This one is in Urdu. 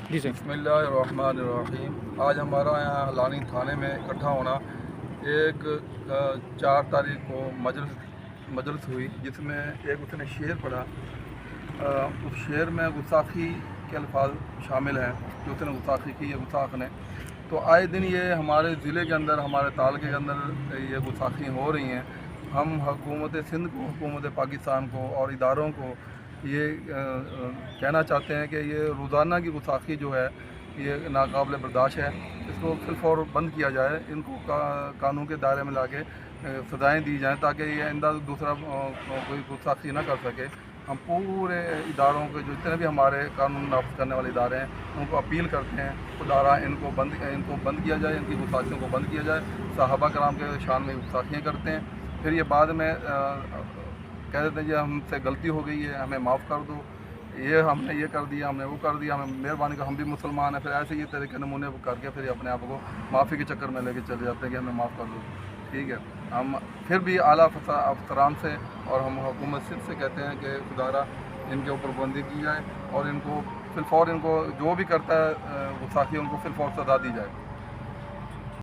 جی سر. بسم اللہ الرحمن الرحیم. آج ہمارا یہاں لانی تھانے میں اکٹھا ہونا ایک 4 تاریخ کو مجلس ہوئی جس میں ایک اس نے شعر پڑھا. اس شعر میں گستاخی کے الفاظ شامل ہیں جو اس نے گستاخی کی ہے گستاخ نے. تو آئے دن یہ ہمارے ضلع کے اندر ہمارے تعلقے کے اندر یہ گستاخی ہو رہی ہیں. ہم حکومت سندھ کو حکومت پاکستان کو اور اداروں کو یہ کہنا چاہتے ہیں کہ یہ روزانہ کی گستاخی جو ہے یہ ناقابل برداشت ہے. اس کو فی الفور بند کیا جائے. ان کو قانون کے دائرے میں لا کے سزائیں دی جائیں تاکہ یہ آئندہ دوسرا کوئی گستاخی نہ کر سکے. ہم پورے اداروں کے جو جتنے بھی ہمارے قانون نافذ کرنے والے ادارے ہیں ان کو اپیل کرتے ہیں خدارہ ان کو بند کیا جائے, ان کی گستاخیوں کو بند کیا جائے. صحابہ کرام کے شان میں گستاخیاں کرتے ہیں, پھر یہ بعد میں کہہ دیتے ہیں یہ ہم سے غلطی ہو گئی ہے ہمیں معاف کر دو, یہ ہم نے یہ کر دیا ہم نے وہ کر دیا ہمیں مہربانی کر, ہم بھی مسلمان ہیں. پھر ایسے یہ طرح کے نمونے کر کے پھر اپنے آپ کو معافی کے چکر میں لے کے چلے جاتے ہیں کہ ہمیں معاف کر دو. ٹھیک ہے, ہم پھر بھی اعلیٰ افسران سے اور ہم حکومت سندھ سے کہتے ہیں کہ خدارہ ان کے اوپر پابندی کی جائے اور ان کو فی الفور ان کو جو بھی کرتا ہے گستاخی ان کو فی الفور سزا دی جائے.